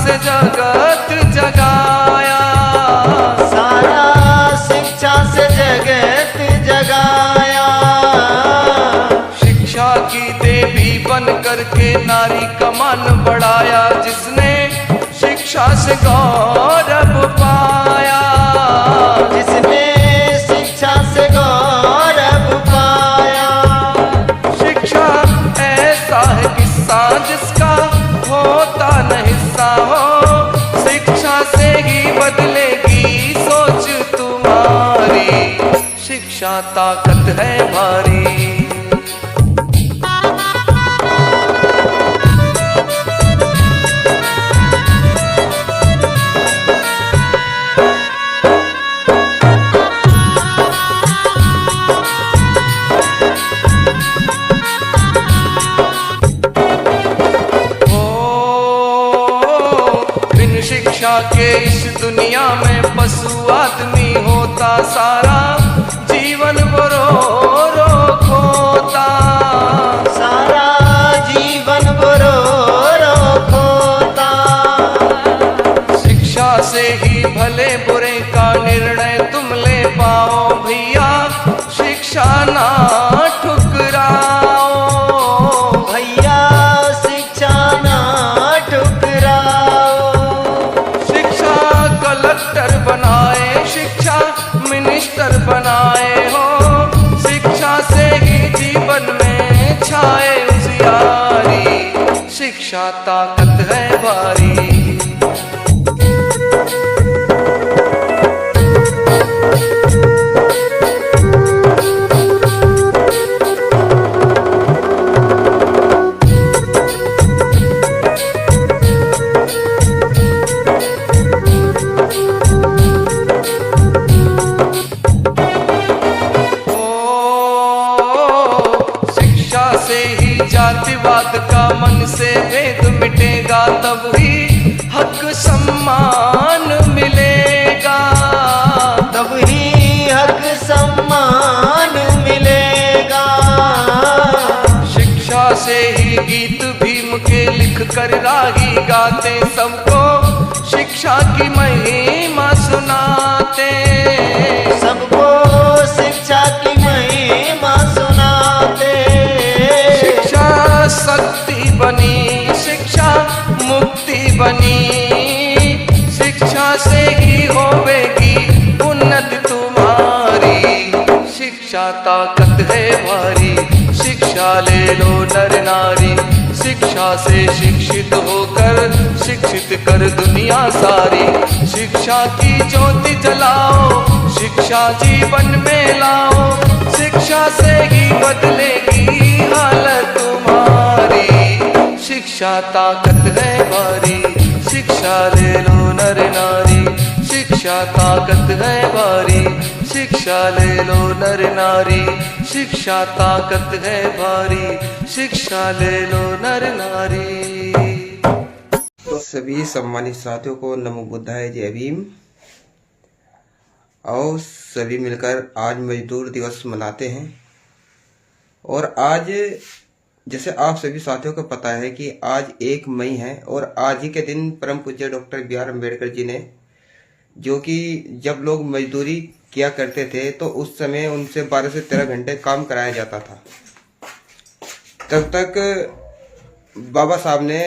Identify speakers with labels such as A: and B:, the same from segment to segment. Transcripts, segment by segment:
A: से जगत जगाया,
B: सारा शिक्षा से जगत जगाया।
A: शिक्षा की देवी बन करके नारी का मान बढ़ाया, जिसने शिक्षा से गौरव पाया,
B: जिसने शिक्षा से गौरव पाया।
A: शिक्षा ऐसा है किस्सा जिसका होता न हिस्सा हो, शिक्षा से ही बदलेगी सोच तुम्हारी, शिक्षा ताकत है भारी। शिक्षा के इस दुनिया में पशु आदमी होता, सारा जीवन वो रो खोता,
B: सारा जीवन वो रो खोता।
A: शिक्षा से ही भले बुरे का निर्णय तुम ले पाओ भैया, शिक्षा ना ठुकराओ
B: भैया, शिक्षा ना ठुकराओ।
A: कलेक्टर बनाए, शिक्षा मिनिस्टर बनाए हो, शिक्षा से ही जीवन में छाए उजियारी, शिक्षा ताकत है भारी। जातिवाद का मन से भेद मिटेगा, तब ही हक सम्मान मिलेगा,
B: तब ही हक सम्मान मिलेगा।
A: शिक्षा से ही गीत भीम के लिख कर राही गाते, सबको शिक्षा की महिमा सुनाते,
B: सबको शिक्षा की महिमा सुनाते।
A: शक्ति बनी, शिक्षा मुक्ति बनी, शिक्षा से ही होवेगी उन्नति तुम्हारी, शिक्षा ताकत है भारी। शिक्षा ले लो नर नारी, शिक्षा से शिक्षित होकर शिक्षित कर दुनिया सारी, शिक्षा की ज्योति जलाओ, शिक्षा जीवन में लाओ, शिक्षा से ही बदलेगी हालत तुम्हारी, शिक्षा ताकत है भारी। शिक्षा ले लो नर नारी, शिक्षा ताकत है भारी, शिक्षा ले लो नर नारी, शिक्षा ताकत है भारी, शिक्षा ले लो नर नारी।
C: तो सभी सम्मानित साथियों को नमो बुद्धाय, जय भीम। और सभी मिलकर आज मजदूर दिवस मनाते हैं। और आज जैसे आप सभी साथियों को पता है कि आज 1 मई है, और आज ही के दिन परम पूज्य डॉक्टर बी.आर. अम्बेडकर जी ने, जो कि जब लोग मजदूरी किया करते थे तो उस समय उनसे 12 से 13 घंटे काम कराया जाता था, तब तक बाबा साहब ने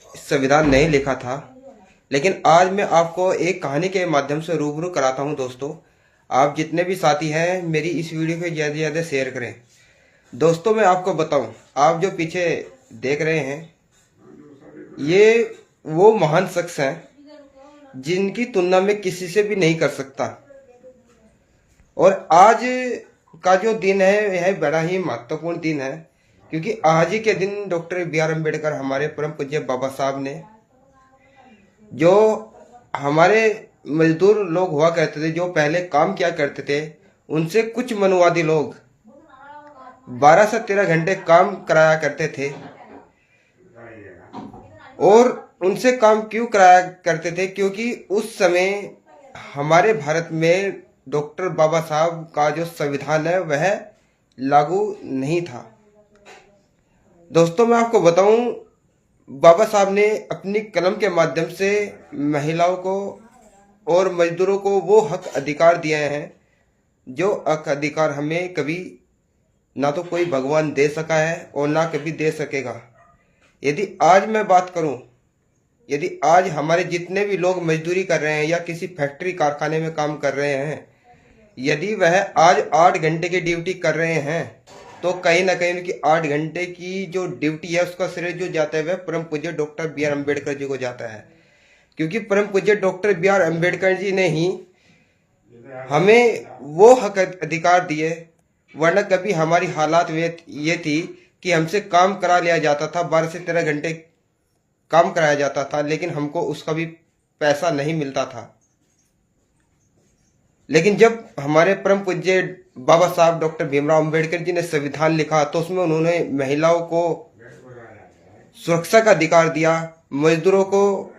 C: संविधान नहीं लिखा था। लेकिन आज मैं आपको एक कहानी के माध्यम से रूबरू कराता हूं। दोस्तों, आप जितने भी साथी हैं मेरी इस वीडियो को ज़्यादा से ज़्यादा शेयर करें। दोस्तों, मैं आपको बताऊं, आप जो पीछे देख रहे हैं ये वो महान शख्स हैं जिनकी तुलना में किसी से भी नहीं कर सकता। और आज का जो दिन है यह बड़ा ही महत्वपूर्ण दिन है, क्योंकि आज ही के दिन डॉक्टर बी.आर. अम्बेडकर हमारे परम पूज्य बाबा साहब ने, जो हमारे मजदूर लोग हुआ करते थे, जो पहले काम किया करते थे, उनसे कुछ मनुवादी लोग 12 से 13 घंटे काम कराया करते थे। और उनसे काम क्यों कराया करते थे? क्योंकि उस समय हमारे भारत में डॉक्टर बाबा साहब का जो संविधान है वह लागू नहीं था। दोस्तों, मैं आपको बताऊं, बाबा साहब ने अपनी कलम के माध्यम से महिलाओं को और मजदूरों को वो हक अधिकार दिए हैं जो हक अधिकार हमें कभी ना तो कोई भगवान दे सका है और ना कभी दे सकेगा। यदि आज मैं बात करूं, यदि आज हमारे जितने भी लोग मजदूरी कर रहे हैं या किसी फैक्ट्री कारखाने में काम कर रहे हैं, यदि वह आज 8 घंटे की ड्यूटी कर रहे हैं तो कहीं ना कहीं उनकी 8 घंटे की जो ड्यूटी है उसका श्रेय जो जाता है वह परम पूज्य doctor B are Ambedkar ji को जाता है। क्योंकि परम पूज्य doctor B are Ambedkar ji ने ही हमें वो हक अधिकार दिए, वरना कभी हमारी हालात ये थी कि हमसे काम करा लिया जाता था, 12 से 13 घंटे काम कराया जाता था, लेकिन हमको उसका भी पैसा नहीं मिलता था। लेकिन जब हमारे परम पूज्य बाबा साहब डॉक्टर भीमराव अंबेडकर जी ने संविधान लिखा तो उसमें उन्होंने महिलाओं को सुरक्षा का अधिकार दिया, मजदूरों को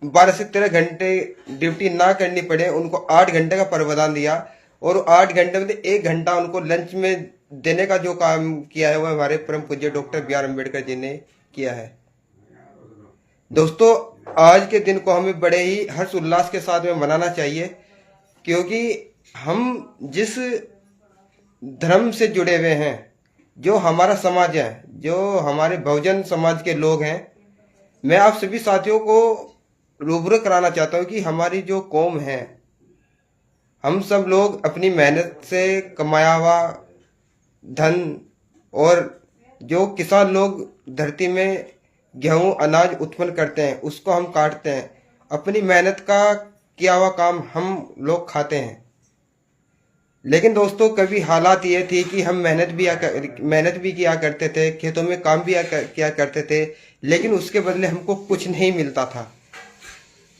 C: 12 से 13 घंटे ड्यूटी ना करनी पड़े, उनको 8 घंटे का प्रावधान दिया और 8 घंटे में 1 घंटा उनको लंच में देने का जो काम किया है वह हमारे परम पूज्य doctor B are Ambedkar ji ने किया है। दोस्तों, आज के दिन को हमें बड़े ही हर्ष उल्लास के साथ में मनाना चाहिए, क्योंकि हम जिस धर्म से जुड़े हुए हैं, जो हमारा समाज है, जो हमारे बहुजन समाज के लोग हैं, मैं आप सभी साथियों को रूबरू कराना चाहता हूं कि हमारी जो कौम है, हम सब लोग अपनी मेहनत से कमाया हुआ धन और जो किसान लोग धरती में गेहूं अनाज उत्पन्न करते हैं उसको हम काटते हैं, अपनी मेहनत का किया हुआ काम हम लोग खाते हैं। लेकिन दोस्तों, कभी हालात ये थी कि हम मेहनत भी किया करते थे, खेतों में काम भी किया करते थे, लेकिन उसके बदले हमको कुछ नहीं मिलता था।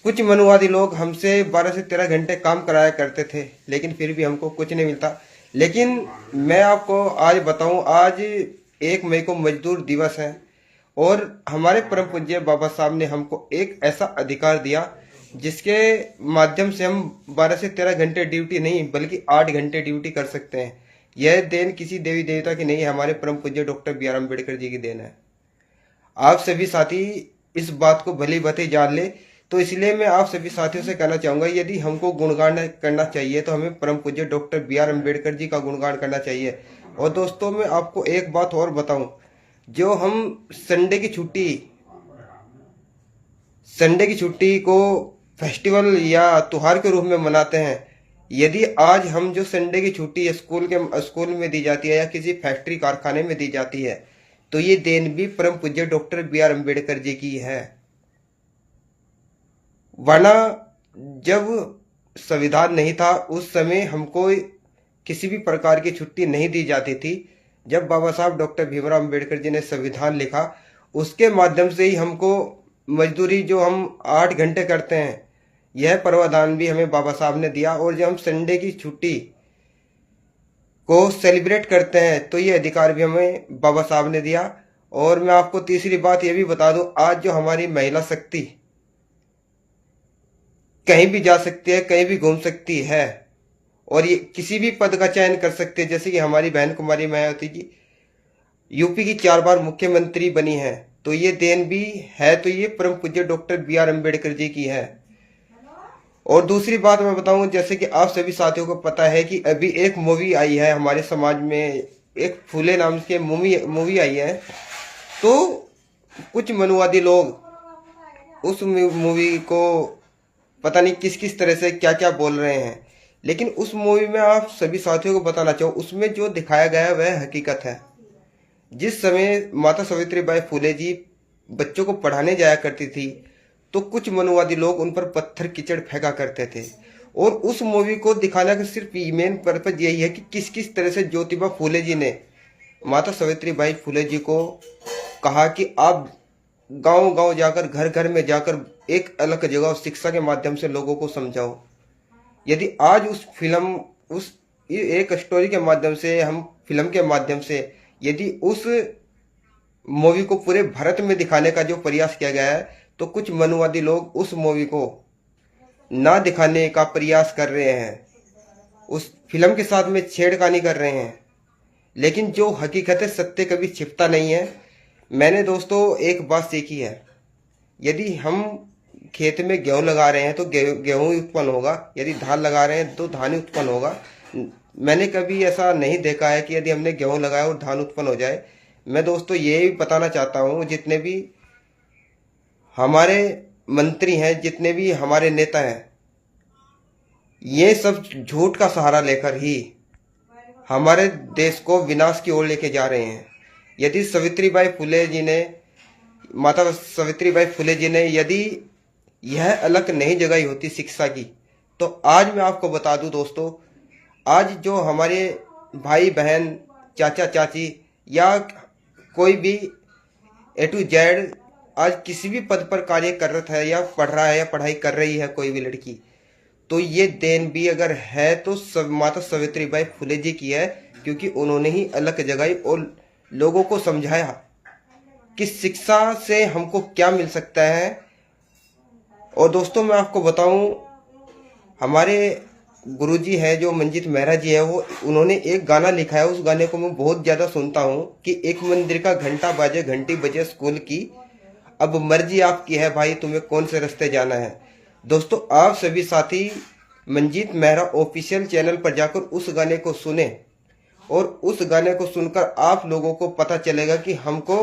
C: कुछ मनुवादी लोग हमसे 12 से 13 घंटे काम कराया करते थे, लेकिन फिर भी हमको कुछ नहीं मिलता। लेकिन मैं आपको आज बताऊं, आज 1 मई को मजदूर दिवस है और हमारे परम पूज्य बाबा साहब ने हमको एक ऐसा अधिकार दिया जिसके माध्यम से हम 12 से 13 घंटे ड्यूटी नहीं बल्कि 8 घंटे ड्यूटी कर सकते हैं। यह देन किसी देवी देवता की नहीं है, हमारे परम पूज्य doctor B are Ambedkar ji की देन है। आप सभी साथी इस बात को भली भांति जान ले, तो इसलिए मैं आप सभी साथियों से कहना चाहूंगा, यदि हमको गुणगान करना चाहिए तो हमें परम पूज्य doctor B are Ambedkar ji का गुणगान करना चाहिए। और दोस्तों, मैं आपको एक बात और बताऊं, जो हम संडे की छुट्टी को फेस्टिवल या त्योहार के रूप में मनाते हैं, यदि आज हम जो संडे की छुट्टी स्कूल में दी जाती है या किसी फैक्ट्री कारखाने में दी जाती है, तो ये देन भी परम पूज्य doctor B are Ambedkar ji की है। वरना जब संविधान नहीं था उस समय हमको किसी भी प्रकार की छुट्टी नहीं दी जाती थी। जब बाबा साहब डॉक्टर भीमराव अम्बेडकर जी ने संविधान लिखा, उसके माध्यम से ही हमको मजदूरी जो हम 8 घंटे करते हैं, यह प्रावधान भी हमें बाबा साहब ने दिया। और जब हम संडे की छुट्टी को सेलिब्रेट करते हैं तो ये अधिकार भी हमें बाबा साहब ने दिया। और मैं आपको तीसरी बात ये भी बता दूं, आज जो हमारी महिला शक्ति कहीं भी जा सकती है, कहीं भी घूम सकती है और ये किसी भी पद का चयन कर सकते हैं। जैसे कि हमारी बहन कुमारी मायावती जी यूपी की 4 बार मुख्यमंत्री बनी है, तो ये देन भी है, तो ये परम पूज्य doctor B are Ambedkar ji की है। और दूसरी बात मैं बताऊं, जैसे कि आप सभी साथियों को पता है कि अभी एक मूवी आई है हमारे समाज में, एक फूले नाम से मूवी आई है, तो कुछ मनुवादी लोग उस मूवी को पता नहीं किस किस तरह से क्या क्या बोल रहे हैं। लेकिन उस मूवी में आप सभी साथियों को बताना चाहूँ, उसमें जो दिखाया गया है वह हकीकत है। जिस समय माता सावित्रीबाई फुले जी बच्चों को पढ़ाने जाया करती थी, तो कुछ मनुवादी लोग उन पर पत्थर कीचड़ फेंका करते थे। और उस मूवी को दिखाने का सिर्फ मेन पर्पज यही है कि किस किस तरह से ज्योतिबा फुले जी ने माता सावित्रीबाई फुले जी को कहा कि आप गांव गांव जाकर, घर घर में जाकर एक अलग जगह शिक्षा के माध्यम से लोगों को समझाओ। यदि आज उस एक स्टोरी के माध्यम से, हम फिल्म के माध्यम से यदि उस मूवी को पूरे भारत में दिखाने का जो प्रयास किया गया है, तो कुछ मनुवादी लोग उस मूवी को ना दिखाने का प्रयास कर रहे हैं, उस फिल्म के साथ में छेड़खानी कर रहे हैं। लेकिन जो हकीकत है, सत्य कभी छिपता नहीं है। मैंने दोस्तों एक बात सीखी है, यदि हम खेत में गेहूं लगा रहे हैं तो गेहूं ही उत्पन्न होगा, यदि धान लगा रहे हैं तो धान ही उत्पन्न होगा। मैंने कभी ऐसा नहीं देखा है कि यदि हमने गेहूं लगाया और धान उत्पन्न हो जाए। मैं दोस्तों ये भी बताना चाहता हूं, जितने भी हमारे मंत्री हैं, जितने भी हमारे नेता हैं, ये सब झूठ का सहारा लेकर ही हमारे देश को विनाश की ओर लेके जा रहे हैं। यदि माता सावित्रीबाई फुले जी ने यदि यह अलग नहीं जगाई होती शिक्षा की, तो आज मैं आपको बता दूं दोस्तों, आज जो हमारे भाई बहन, चाचा चाची या कोई भी A to Z आज किसी भी पद पर कार्य कर रहा है या पढ़ रहा है या पढ़ाई कर रही है कोई भी लड़की, तो ये देन भी अगर है तो माता सावित्रीबाई फुले जी की है, क्योंकि उन्होंने ही अलग जगाई और लोगों को समझाया कि शिक्षा से हमको क्या मिल सकता है। और दोस्तों मैं आपको बताऊं, हमारे गुरुजी हैं जो मंजीत मेहरा जी है, उन्होंने एक गाना लिखा है, उस गाने को मैं बहुत ज़्यादा सुनता हूं कि एक मंदिर का घंटा बाजे, घंटी बजे स्कूल की, अब मर्जी आपकी है भाई तुम्हें कौन से रास्ते जाना है। दोस्तों आप सभी साथी मंजीत मेहरा ऑफिशियल चैनल पर जाकर उस गाने को सुने और उस गाने को सुनकर आप लोगों को पता चलेगा कि हमको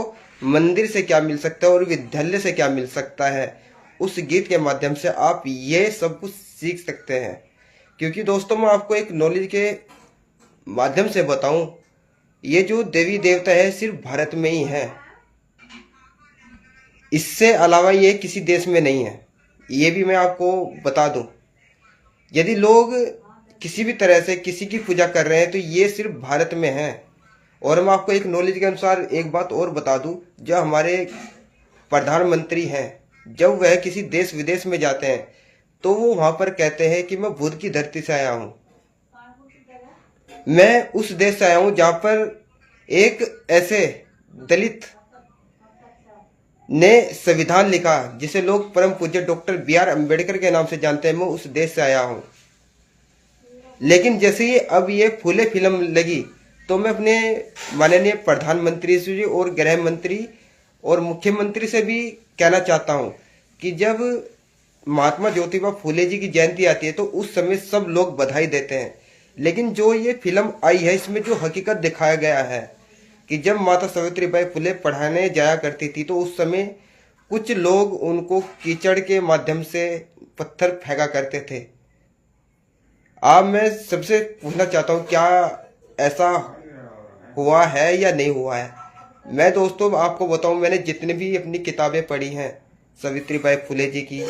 C: मंदिर से क्या मिल सकता है और विद्यालय से क्या मिल सकता है। उस गीत के माध्यम से आप ये सब कुछ सीख सकते हैं। क्योंकि दोस्तों मैं आपको एक नॉलेज के माध्यम से बताऊं, ये जो देवी देवता है सिर्फ भारत में ही है, इससे अलावा ये किसी देश में नहीं है, ये भी मैं आपको बता दूं। यदि लोग किसी भी तरह से किसी की पूजा कर रहे हैं तो ये सिर्फ भारत में है। और मैं आपको एक नॉलेज के अनुसार एक बात और बता दूं, जो हमारे प्रधानमंत्री हैं, जब वह किसी देश विदेश में जाते हैं तो वो वहां पर कहते हैं कि मैं बुद्ध की धरती से आया हूं, मैं उस देश से आया हूं जहां पर एक ऐसे दलित ने संविधान लिखा जिसे लोग परम पूज्य डॉक्टर B.R. अम्बेडकर के नाम से जानते हैं, मैं उस देश से आया हूं। लेकिन जैसे ही अब ये फुले फिल्म लगी तो मैं अपने माननीय प्रधानमंत्री जी और गृह मंत्री और मुख्यमंत्री से भी कहना चाहता हूं कि जब महात्मा ज्योतिबा फुले जी की जयंती आती है तो उस समय सब लोग बधाई देते हैं, लेकिन जो ये फिल्म आई है इसमें जो हकीकत दिखाया गया है कि जब माता सावित्रीबाई फुले पढ़ाने जाया करती थी तो उस समय कुछ लोग उनको कीचड़ के माध्यम से पत्थर फेंका करते थे। अब मैं सबसे पूछना चाहता हूँ, क्या ऐसा हुआ है या नहीं हुआ है? मैं दोस्तों आपको बताऊं, मैंने जितने भी अपनी किताबें पढ़ी हैं सावित्रीबाई फुले जी की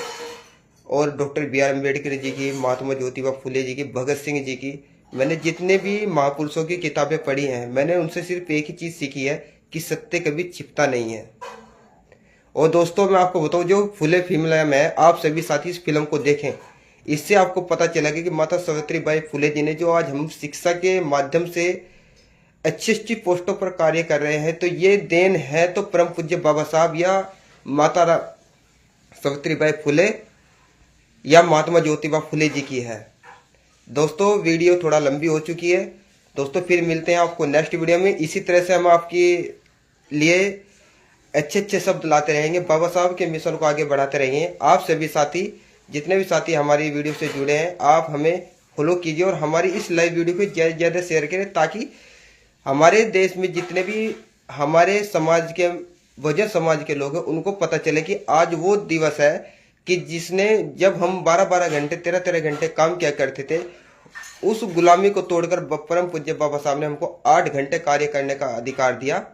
C: और डॉक्टर B.R. अम्बेडकर जी की, महात्मा ज्योतिबा फुले जी की, भगत सिंह जी की, मैंने जितने भी महापुरुषों की किताबें पढ़ी हैं, मैंने उनसे सिर्फ एक ही चीज़ सीखी है कि सत्य कभी छिपता नहीं है। और दोस्तों मैं आपको बताऊं, जो फुले फिल्म है, आप सभी साथी इस फिल्म को देखें, इससे आपको पता चलेगा कि माता सावित्रीबाई फुले जी ने जो आज हम शिक्षा के माध्यम से अच्छी अच्छी पोस्टों पर कार्य कर रहे हैं, तो ये देन है तो परम पूज्य बाबा साहब या माता सावित्रीबाई फुले या महात्मा ज्योतिबा फुले जी की है। दोस्तों वीडियो थोड़ा लंबी हो चुकी है दोस्तों, फिर मिलते हैं आपको नेक्स्ट वीडियो में। इसी तरह से हम आपके लिए अच्छे अच्छे शब्द लाते रहेंगे, बाबा साहब के मिशन को आगे बढ़ाते रहेंगे। आप सभी साथी, जितने भी साथी हमारी वीडियो से जुड़े हैं, आप हमें फॉलो कीजिए और हमारी इस लाइव वीडियो को ज़्यादा से ज़्यादा शेयर करें, ताकि हमारे देश में जितने भी हमारे समाज के बहुजन समाज के लोग हैं उनको पता चले कि आज वो दिवस है कि जिसने, जब हम 12-12 घंटे 13-13 घंटे काम किया करते थे, उस गुलामी को तोड़कर परम पूज्य बाबा साहब ने हमको 8 घंटे कार्य करने का अधिकार दिया।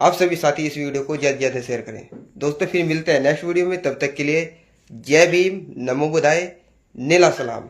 C: आप सभी साथी इस वीडियो को ज़्यादा से ज़्यादा शेयर करें दोस्तों। फिर मिलते हैं नेक्स्ट वीडियो में, तब तक के लिए जय भीम, नमो बुद्धाय, नीला सलाम।